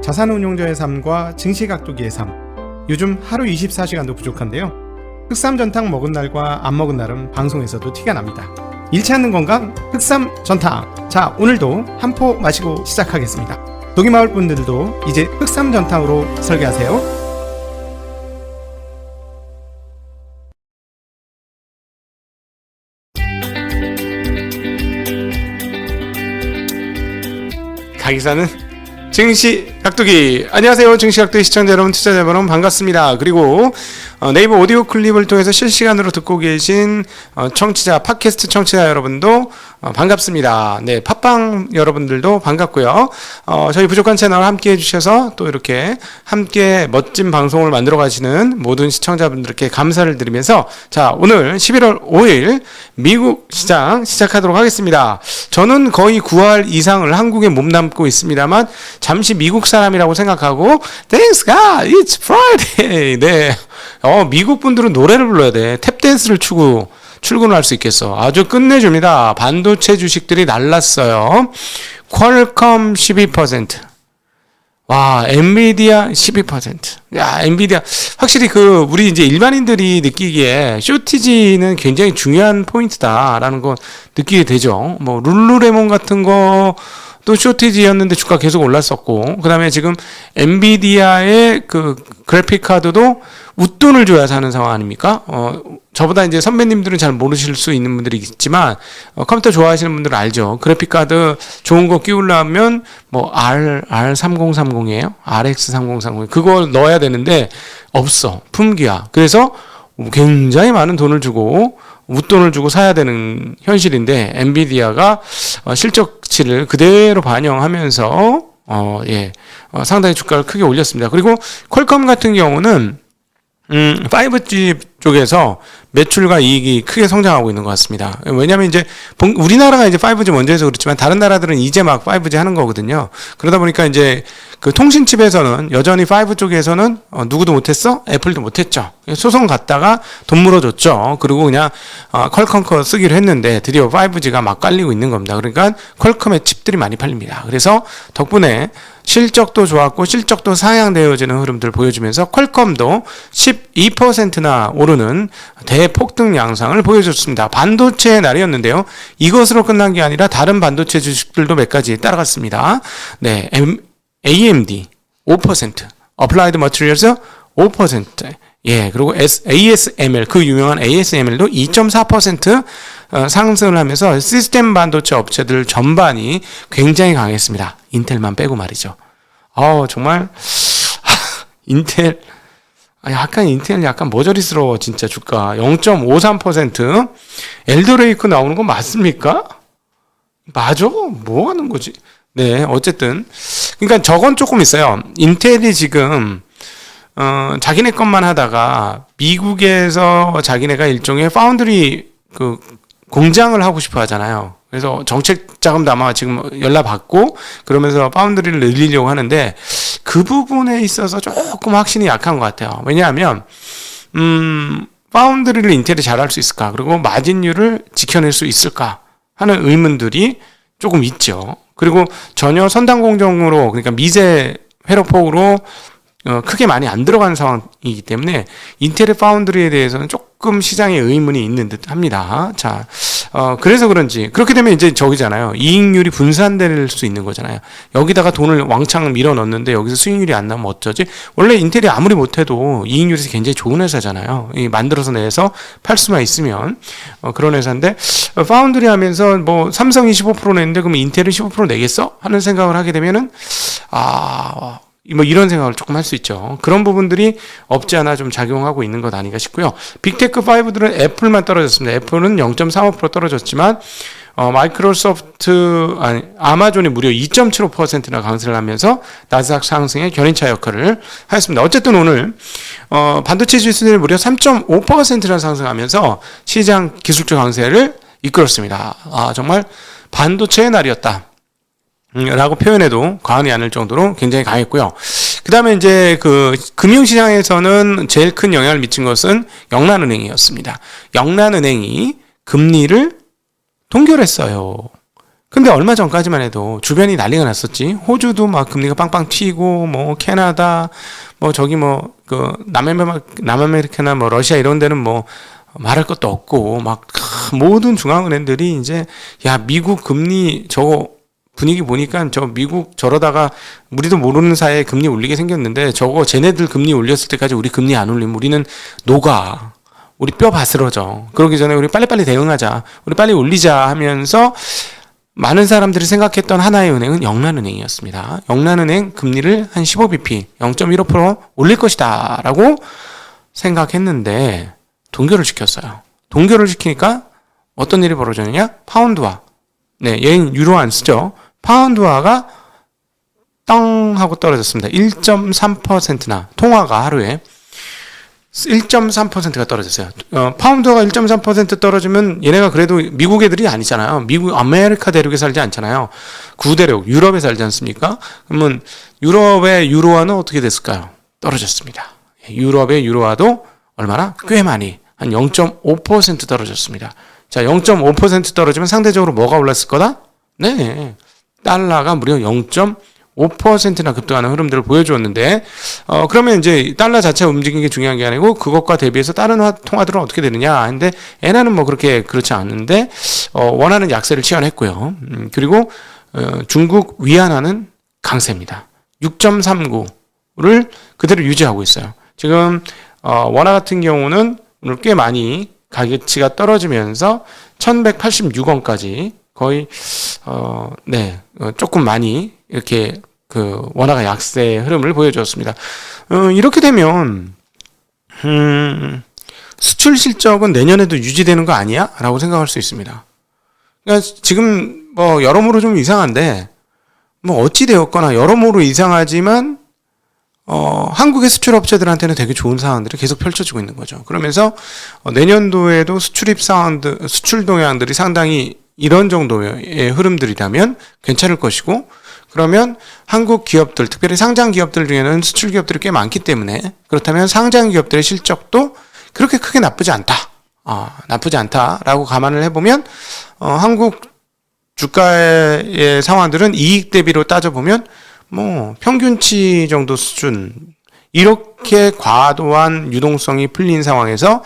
자산운용자의 삶과 증시각도기의 삶. 요즘 하루 24시간도 부족한데요. 흑삼전탕 먹은 날과 안 먹은 날은 방송에서도 티가 납니다. 잃지 않는 건강 흑삼전탕. 자, 오늘도 한 포 마시고 시작하겠습니다. 독이마을 분들도 이제 흑삼전탕으로 설계하세요. 가기사는 증시각도기. 안녕하세요, 증시각도기 시청자 여러분, 투자자 여러분, 반갑습니다. 그리고 네이버 오디오 클립을 통해서 실시간으로 듣고 계신 청취자, 팟캐스트 청취자 여러분도 반갑습니다. 네, 팟빵 여러분들도 반갑고요. 저희 부족한 채널 함께 해주셔서 또 이렇게 함께 멋진 방송을 만들어 가시는 모든 시청자분들께 감사를 드리면서, 자, 오늘 11월 5일 미국 시장 시작하도록 하겠습니다. 저는 거의 9할 이상을 한국에 몸담고 있습니다만 잠시 미국 사람이라고 생각하고 Thanks God, it's Friday. 네, 미국 분들은 노래를 불러야 돼. 탭댄스를 추고 출근을 할 수 있겠어. 아주 끝내줍니다. 반도체 주식들이 날랐어요. 퀄컴 12%. 와, 엔비디아 12%. 야, 엔비디아. 확실히 우리 이제 일반인들이 느끼기에 쇼티지는 굉장히 중요한 포인트다라는 거 느끼게 되죠. 뭐, 룰루레몬 같은 거, 또 쇼티지였는데 주가 계속 올랐었고, 그 다음에 지금 엔비디아의 그래픽 카드도 웃돈을 줘야 사는 상황 아닙니까? 저보다 이제 선배님들은 잘 모르실 수 있는 분들이 있지만, 컴퓨터 좋아하시는 분들은 알죠. 그래픽 카드 좋은 거 끼우려면, 뭐, R3030이에요? RX3030. 그걸 넣어야 되는데, 없어. 품귀야. 그래서 굉장히 많은 돈을 주고, 웃돈을 주고 사야 되는 현실인데, 엔비디아가 실적치를 그대로 반영하면서 상당히 주가를 크게 올렸습니다. 그리고 퀄컴 같은 경우는 5G 쪽에서 매출과 이익이 크게 성장하고 있는 것 같습니다. 왜냐하면 이제 우리나라가 이제 5G 먼저 해서 그렇지만 다른 나라들은 이제 막 5G 하는 거거든요. 그러다 보니까 이제 그 통신칩에서는 여전히 5 쪽에서는 누구도 못했어? 애플도 못했죠. 소송 갔다가 돈 물어줬죠. 그리고 그냥 퀄컴 거 쓰기로 했는데 드디어 5G가 막 깔리고 있는 겁니다. 그러니까 퀄컴의 칩들이 많이 팔립니다. 그래서 덕분에 실적도 좋았고 실적도 상향되어지는 흐름들 보여주면서 퀄컴도 12%나 오르는 대폭등 양상을 보여줬습니다. 반도체의 날이었는데요. 이것으로 끝난 게 아니라 다른 반도체 주식들도 몇 가지 따라갔습니다. 네, AMD 5%, Applied Materials 5%, 예, 그리고 ASML, 그 유명한 ASML도 2.4% 상승을 하면서 시스템 반도체 업체들 전반이 굉장히 강했습니다. 인텔만 빼고 말이죠. 정말 인텔 약간 머저리스러워. 진짜 주가 0.53%. 엘더레이크 나오는 거 맞습니까? 맞아? 뭐 하는 거지? 네, 어쨌든 그러니까 저건 조금 있어요. 인텔이 지금 자기네 것만 하다가 미국에서 자기네가 일종의 파운드리 공장을 하고 싶어 하잖아요. 그래서 정책 자금도 아마 지금 연락 받고 그러면서 파운드리를 늘리려고 하는데 그 부분에 있어서 조금 확신이 약한 것 같아요. 왜냐하면 파운드리를 인텔이 잘할 수 있을까? 그리고 마진율을 지켜낼 수 있을까? 하는 의문들이 조금 있죠. 그리고 전혀 선단 공정으로, 그러니까 미세 회로폭으로 크게 많이 안 들어가는 상황이기 때문에 인텔의 파운드리에 대해서는 조금 시장에 의문이 있는 듯 합니다. 자, 그래서 그런지 그렇게 되면 이제 저기잖아요. 이익률이 분산될 수 있는 거잖아요. 여기다가 돈을 왕창 밀어 넣는데 여기서 수익률이 안 나면 어쩌지? 원래 인텔이 아무리 못해도 이익률이 굉장히 좋은 회사잖아요. 만들어서 내서 팔 수만 있으면 그런 회사인데, 파운드리 하면서 뭐 삼성이 15% 냈는데 그럼 인텔은 15% 내겠어? 하는 생각을 하게 되면은 뭐 이런 생각을 조금 할 수 있죠. 그런 부분들이 없지 않아 좀 작용하고 있는 것 아닌가 싶고요. 빅테크 5들은 애플만 떨어졌습니다. 애플은 0.35% 떨어졌지만 아마존이 무려 2.75%나 강세를 하면서 나스닥 상승의 견인차 역할을 하였습니다. 어쨌든 오늘 반도체 지수들이 무려 3.5%나 상승하면서 시장 기술적 강세를 이끌었습니다. 정말 반도체의 날이었다 라고 표현해도 과언이 아닐 정도로 굉장히 강했고요. 그 다음에 이제 금융시장에서는 제일 큰 영향을 미친 것은 영란은행이었습니다. 영란은행이 금리를 동결했어요. 근데 얼마 전까지만 해도 주변이 난리가 났었지. 호주도 막 금리가 빵빵 튀고, 뭐 캐나다, 뭐 저기 뭐 그 남아메리카나 뭐 러시아 이런 데는 뭐 말할 것도 없고, 막 모든 중앙은행들이 이제 야 미국 금리 저거 분위기 보니까 저 미국 저러다가 우리도 모르는 사이에 금리 올리게 생겼는데 저거 쟤네들 금리 올렸을 때까지 우리 금리 안 올리면 우리는 녹아. 우리 뼈 바스러져. 그러기 전에 우리 빨리빨리 대응하자. 우리 빨리 올리자 하면서 많은 사람들이 생각했던 하나의 은행은 영란은행이었습니다. 영란은행 금리를 한 15bp, 0.15% 올릴 것이다 라고 생각했는데 동결을 시켰어요. 동결을 시키니까 어떤 일이 벌어졌느냐? 파운드화. 네, 얘는 유로 안 쓰죠. 파운드화가 땅 하고 떨어졌습니다. 1.3%나 통화가 하루에 1.3%가 떨어졌어요. 파운드가 1.3% 떨어지면 얘네가 그래도 미국 애들이 아니잖아요. 미국 아메리카 대륙에 살지 않잖아요. 구대륙 유럽에 살지 않습니까? 그러면 유럽의 유로화는 어떻게 됐을까요? 떨어졌습니다. 유럽의 유로화도 얼마나? 꽤 많이 한 0.5% 떨어졌습니다. 자, 0.5% 떨어지면 상대적으로 뭐가 올랐을 거다? 네, 달러가 무려 0.5%나 급등하는 흐름들을 보여주었는데, 그러면 이제 달러 자체가 움직이는 게 중요한 게 아니고 그것과 대비해서 다른 통화들은 어떻게 되느냐. 근데 엔화는 뭐 그렇지 않은데, 원화는 약세를 취한했고요. 그리고 중국 위안화는 강세입니다. 6.39를 그대로 유지하고 있어요. 지금 원화 같은 경우는 오늘 꽤 많이 가격치가 떨어지면서 1186원까지 거의 조금 많이 이렇게 그 원화가 약세 흐름을 보여주었습니다. 이렇게 되면 수출 실적은 내년에도 유지되는 거 아니야? 라고 생각할 수 있습니다. 그러니까 지금 뭐 여러모로 좀 이상한데 뭐 어찌 되었거나 여러모로 이상하지만 한국의 수출 업체들한테는 되게 좋은 상황들이 계속 펼쳐지고 있는 거죠. 그러면서 내년도에도 수출 동향들이 상당히 이런 정도의 흐름들이라면 괜찮을 것이고, 그러면 한국 기업들, 특별히 상장 기업들 중에는 수출 기업들이 꽤 많기 때문에 그렇다면 상장 기업들의 실적도 그렇게 크게 나쁘지 않다라고 감안을 해보면 한국 주가의 상황들은 이익 대비로 따져보면 뭐 평균치 정도 수준, 이렇게 과도한 유동성이 풀린 상황에서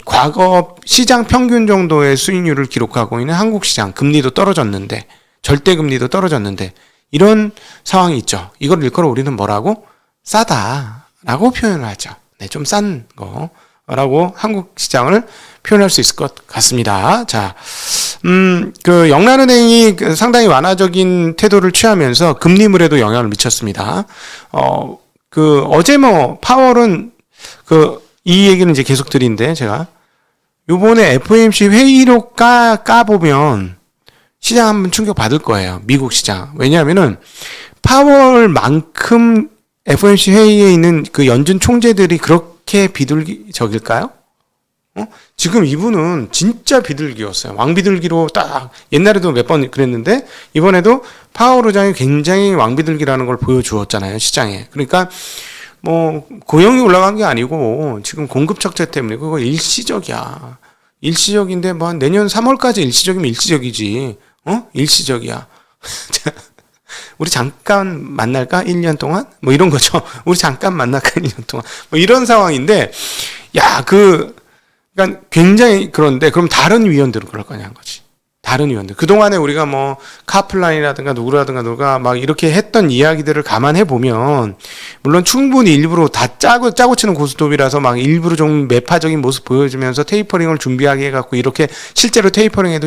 과거 시장 평균 정도의 수익률을 기록하고 있는 한국 시장, 금리도 떨어졌는데, 절대 금리도 떨어졌는데 이런 상황이 있죠. 이걸 일컬어 우리는 뭐라고? 싸다라고 표현을 하죠. 네, 좀 싼 거라고 한국 시장을 표현할 수 있을 것 같습니다. 자, 그 영란은행이 상당히 완화적인 태도를 취하면서 금리물에도 영향을 미쳤습니다. 어제 뭐 파월은 이 얘기는 이제 계속 드린데, 제가 요번에 FOMC 회의록 까보면 시장 한번 충격 받을 거예요. 미국 시장. 왜냐하면은 파월만큼 FOMC 회의에 있는 그 연준 총재들이 그렇게 비둘기적일까요? 지금 이분은 진짜 비둘기였어요. 왕비둘기로 딱, 옛날에도 몇 번 그랬는데 이번에도 파월 의장이 굉장히 왕비둘기라는 걸 보여주었잖아요, 시장에. 그러니까 뭐 고용이 올라간 게 아니고 지금 공급 척체 때문에 그거 일시적이야. 일시적인데 뭐 내년 3월까지 일시적이면 일시적이지. 일시적이야. 우리 잠깐 만날까? 1년 동안? 뭐 이런 거죠. 우리 잠깐 만날까? 1년 동안. 뭐 이런 상황인데, 그러니까 굉장히 그런데, 그럼 다른 위원들은 그럴 거냐 한 거지. 다른 위원들. 그동안에 우리가 뭐, 카플라인이라든가 누가 막 이렇게 했던 이야기들을 감안해 보면, 물론 충분히 일부러 다 짜고 치는 고스톱이라서 막 일부러 좀 매파적인 모습 보여주면서 테이퍼링을 준비하게 해갖고 이렇게 실제로 테이퍼링해도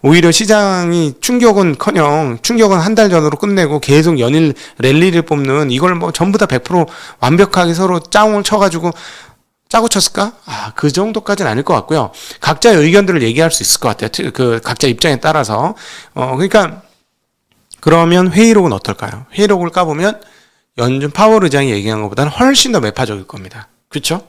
오히려 시장이 충격은 한 달 전으로 끝내고 계속 연일 랠리를 뽑는, 이걸 뭐 전부 다 100% 완벽하게 서로 짜웅을 쳐가지고 짜고 쳤을까? 그 정도까지는 아닐 것 같고요. 각자의 의견들을 얘기할 수 있을 것 같아요. 각자 입장에 따라서. 그러니까, 그러면 회의록은 어떨까요? 회의록을 까보면 연준 파월 의장이 얘기한 것보다는 훨씬 더 매파적일 겁니다. 그렇죠?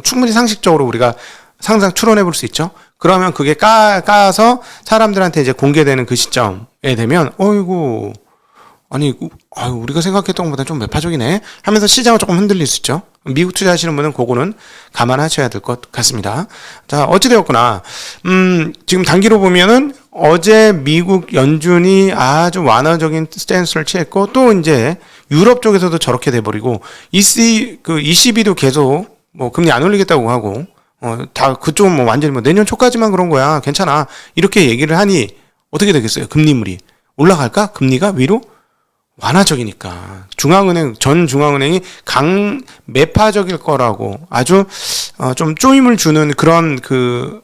충분히 상식적으로 우리가 상상 추론해 볼 수 있죠? 그러면 그게 까서 사람들한테 이제 공개되는 그 시점에 되면, 어이구, 아니, 우리가 생각했던 것보다 좀 매파적이네 하면서 시장은 조금 흔들릴 수 있죠. 미국 투자하시는 분은 그거는 감안하셔야 될 것 같습니다. 자, 어찌되었구나. 지금 단기로 보면은 어제 미국 연준이 아주 완화적인 스탠스를 취했고 또 이제 유럽 쪽에서도 저렇게 돼버리고 ECB도 계속 뭐 금리 안 올리겠다고 하고 다 그쪽은 뭐 완전히 뭐 내년 초까지만 그런 거야 괜찮아 이렇게 얘기를 하니 어떻게 되겠어요? 금리물이 올라갈까? 금리가 위로? 완화적이니까 전 중앙은행이 매파적일 거라고 아주 좀 쪼임을 주는 그런 그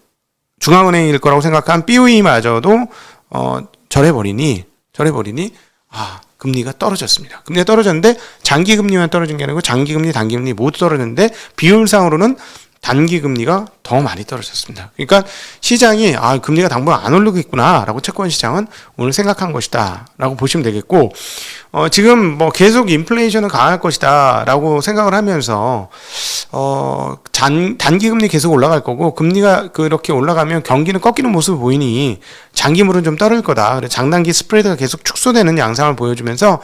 중앙은행일 거라고 생각한 BOE마저도 절해버리니 금리가 떨어졌습니다. 금리가 떨어졌는데 장기금리만 떨어진 게 아니고 장기금리, 단기금리 모두 떨어졌는데 비율상으로는 단기금리가 더 많이 떨어졌습니다. 그러니까 시장이 금리가 당분간 안 오르겠구나 라고 채권 시장은 오늘 생각한 것이다 라고 보시면 되겠고 지금 뭐 계속 인플레이션은 강할 것이다 라고 생각을 하면서 단기금리 계속 올라갈 거고 금리가 그렇게 올라가면 경기는 꺾이는 모습을 보이니 장기물은 좀 떨어질 거다. 그래서 장단기 스프레드가 계속 축소되는 양상을 보여주면서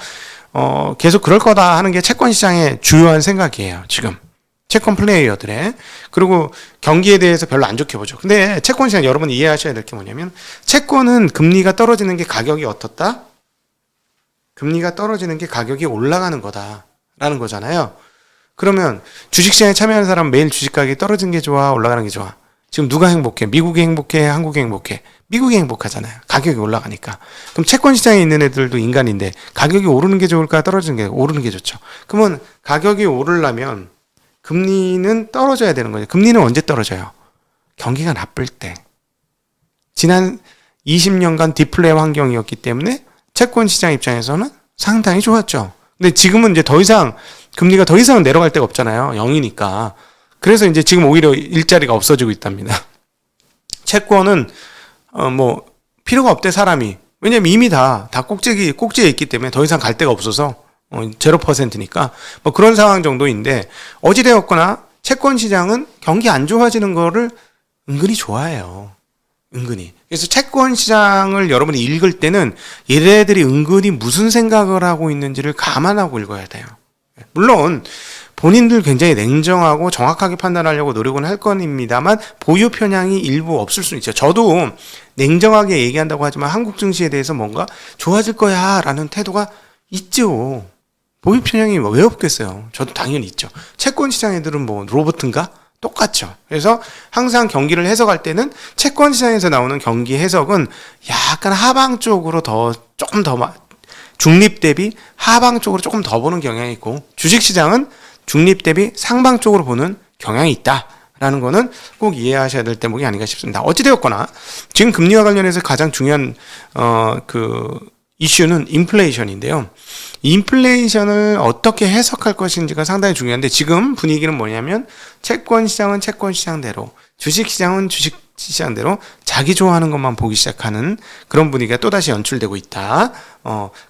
계속 그럴 거다 하는 게 채권 시장의 주요한 생각이에요. 지금. 채권 플레이어들의 그리고 경기에 대해서 별로 안 좋게 보죠. 근데 채권 시장 여러분이 이해하셔야 될 게 뭐냐면 채권은 금리가 떨어지는 게 가격이 어떻다? 금리가 떨어지는 게 가격이 올라가는 거다라는 거잖아요. 그러면 주식시장에 참여하는 사람은 매일 주식 가격이 떨어지는 게 좋아? 올라가는 게 좋아? 지금 누가 행복해? 미국이 행복해? 한국이 행복해? 미국이 행복하잖아요. 가격이 올라가니까. 그럼 채권 시장에 있는 애들도 인간인데 가격이 오르는 게 좋을까? 떨어지는 게 오르는 게 좋죠. 그러면 가격이 오르려면 금리는 떨어져야 되는 거죠. 금리는 언제 떨어져요? 경기가 나쁠 때. 지난 20년간 디플레 환경이었기 때문에 채권 시장 입장에서는 상당히 좋았죠. 근데 지금은 이제 금리가 더 이상 내려갈 데가 없잖아요. 0이니까. 그래서 이제 지금 오히려 일자리가 없어지고 있답니다. 채권은 뭐 필요가 없대 사람이. 왜냐면 이미 다 꼭지에 있기 때문에 더 이상 갈 데가 없어서 0%니까 뭐 그런 상황 정도인데 어찌되었거나 채권 시장은 경기 안 좋아지는 거를 은근히 좋아해요. 은근히. 그래서 채권 시장을 여러분이 읽을 때는 얘네들이 은근히 무슨 생각을 하고 있는지를 감안하고 읽어야 돼요. 물론 본인들 굉장히 냉정하고 정확하게 판단하려고 노력은 할 겁니다만 보유 편향이 일부 없을 수는 있죠. 저도 냉정하게 얘기한다고 하지만 한국 증시에 대해서 뭔가 좋아질 거야 라는 태도가 있죠. 보유 편향이 왜 없겠어요? 저도 당연히 있죠. 채권 시장 애들은 뭐 로봇인가? 똑같죠. 그래서 항상 경기를 해석할 때는 채권 시장에서 나오는 경기 해석은 약간 하방 쪽으로 조금 더 중립 대비 하방 쪽으로 조금 더 보는 경향이 있고 주식 시장은 중립 대비 상방 쪽으로 보는 경향이 있다라는 거는 꼭 이해하셔야 될 대목이 아닌가 싶습니다. 어찌되었거나 지금 금리와 관련해서 가장 중요한 이슈는 인플레이션인데요. 인플레이션을 어떻게 해석할 것인지가 상당히 중요한데 지금 분위기는 뭐냐면 채권 시장은 채권 시장대로 주식 시장은 주식 시장대로 자기 좋아하는 것만 보기 시작하는 그런 분위기가 또다시 연출되고 있다.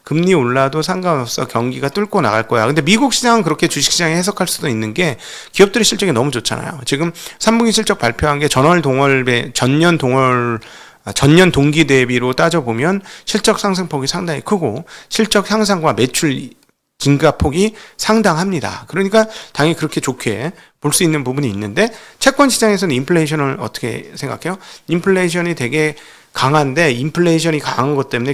금리 올라도 상관없어. 경기가 뚫고 나갈 거야. 근데 미국 시장은 그렇게 주식 시장에 해석할 수도 있는 게 기업들의 실적이 너무 좋잖아요. 지금 3분기 실적 발표한 게 전년 동기 대비로 따져보면 실적 상승폭이 상당히 크고 실적 향상과 매출 증가폭이 상당합니다. 그러니까 당연히 그렇게 좋게 볼 수 있는 부분이 있는데 채권 시장에서는 인플레이션을 어떻게 생각해요? 인플레이션이 되게 강한데 인플레이션이 강한 것 때문에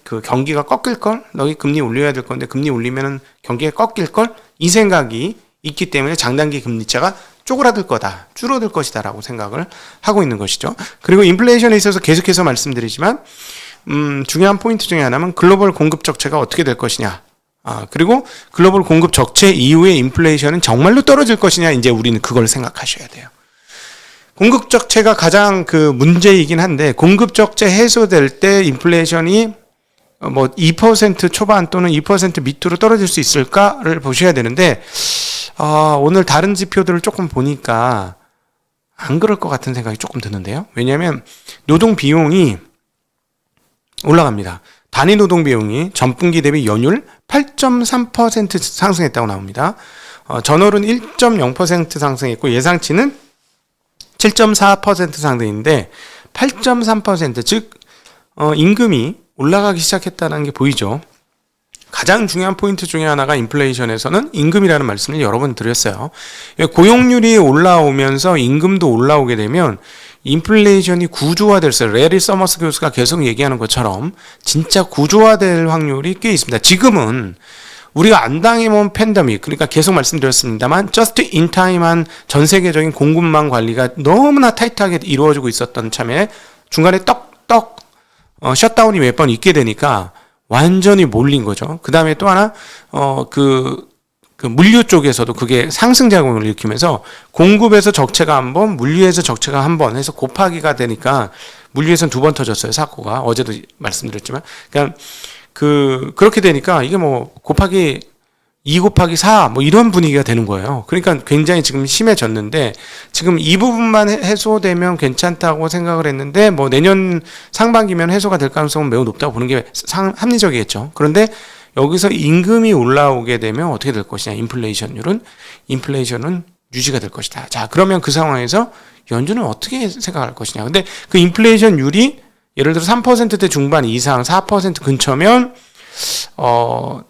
그 경기가 꺾일걸? 너희 금리 올려야 될 건데 금리 올리면 경기가 꺾일걸? 이 생각이 있기 때문에 장단기 금리차가 쪼그라들 거다, 줄어들 것이다 라고 생각을 하고 있는 것이죠. 그리고 인플레이션에 있어서 계속해서 말씀드리지만 중요한 포인트 중에 하나는 글로벌 공급 적체가 어떻게 될 것이냐. 그리고 글로벌 공급 적체 이후에 인플레이션은 정말로 떨어질 것이냐. 이제 우리는 그걸 생각하셔야 돼요. 공급 적체가 가장 그 문제이긴 한데 공급 적체 해소될 때 인플레이션이 뭐 2% 초반 또는 2% 밑으로 떨어질 수 있을까를 보셔야 되는데 오늘 다른 지표들을 조금 보니까 안 그럴 것 같은 생각이 조금 드는데요. 왜냐하면 노동 비용이 올라갑니다. 단위 노동 비용이 전분기 대비 연율 8.3% 상승했다고 나옵니다. 전월은 1.0% 상승했고 예상치는 7.4% 상승인데 8.3% 즉 임금이 올라가기 시작했다는 게 보이죠. 가장 중요한 포인트 중에 하나가 인플레이션에서는 임금이라는 말씀을 여러 번 드렸어요. 고용률이 올라오면서 임금도 올라오게 되면 인플레이션이 구조화됐어요. 레리 서머스 교수가 계속 얘기하는 것처럼 진짜 구조화될 확률이 꽤 있습니다. 지금은 우리가 안 당해본 팬데믹, 그러니까 계속 말씀드렸습니다만 just in time한 전 세계적인 공급망 관리가 너무나 타이트하게 이루어지고 있었던 참에 중간에 떡떡 셧다운이 몇 번 있게 되니까 완전히 몰린 거죠. 그 다음에 또 하나 그 물류 쪽에서도 그게 상승작용을 일으키면서 공급에서 적체가 한 번, 물류에서 적체가 한 번 해서 곱하기가 되니까 물류에서는 2번 터졌어요, 사고가. 어제도 말씀드렸지만. 그러니까 그렇게 되니까 이게 뭐 곱하기 2 곱하기 4 뭐 이런 분위기가 되는 거예요. 그러니까 굉장히 지금 심해졌는데 지금 이 부분만 해소되면 괜찮다고 생각을 했는데 뭐 내년 상반기면 해소가 될 가능성은 매우 높다고 보는 게 합리적이겠죠. 그런데 여기서 임금이 올라오게 되면 어떻게 될 것이냐. 인플레이션은 유지가 될 것이다. 자, 그러면 그 상황에서 연준은 어떻게 생각할 것이냐. 근데 그 인플레이션율이 예를 들어 3%대 중반 이상 4% 근처면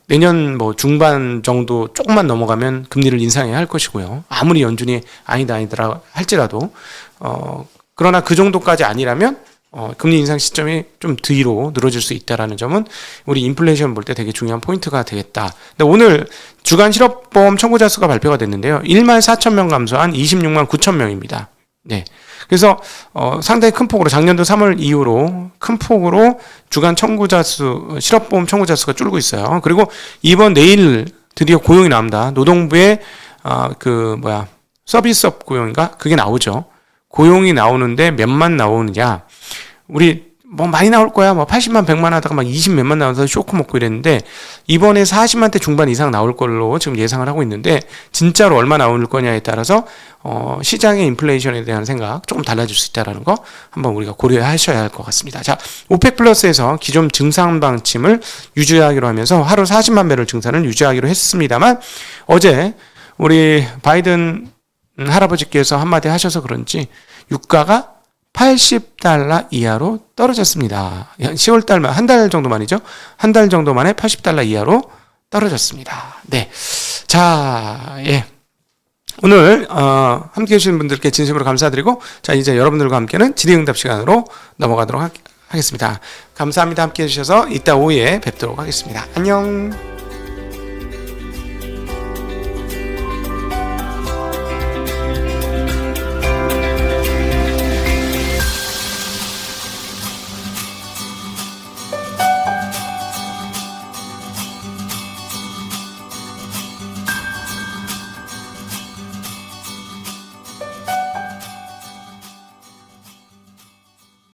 내년 뭐 중반 정도 조금만 넘어가면 금리를 인상해야 할 것이고요. 아무리 연준이 아니더라 할지라도 그러나 그 정도까지 아니라면 금리 인상 시점이 좀 뒤로 늘어질 수 있다라는 점은 우리 인플레이션 볼 때 되게 중요한 포인트가 되겠다. 근데 오늘 주간 실업보험 청구자 수가 발표가 됐는데요. 14,000명 감소한 26만 9천 명입니다. 네. 그래서 상당히 큰 폭으로 작년도 3월 이후로 큰 폭으로 주간 청구자 수, 실업보험 청구자 수가 줄고 있어요. 그리고 내일 드디어 고용이 나옵니다. 노동부의 서비스업 고용인가? 그게 나오죠. 고용이 나오는데 몇만 나오느냐? 우리 뭐 많이 나올 거야. 뭐 80만 100만 하다가 막 20 몇만 나와서 쇼크 먹고 이랬는데 이번에 40만대 중반 이상 나올 걸로 지금 예상을 하고 있는데 진짜로 얼마 나올 거냐에 따라서 시장의 인플레이션에 대한 생각 조금 달라질 수 있다라는 거 한번 우리가 고려하셔야 할 것 같습니다. 자, 오펙 플러스에서 기존 증산 방침을 유지하기로 하면서 하루 40만 배럴 증산을 유지하기로 했습니다만 어제 우리 바이든 할아버지께서 한마디 하셔서 그런지 유가가 $80 이하로 떨어졌습니다. 10월 달만, 한 달 정도 만이죠. 한 달 정도 만에 $80 이하로 떨어졌습니다. 네. 자, 예. 오늘, 함께 해주신 분들께 진심으로 감사드리고, 자, 이제 여러분들과 함께는 질의응답 시간으로 넘어가도록 하겠습니다. 감사합니다. 함께 해주셔서 이따 오후에 뵙도록 하겠습니다. 안녕.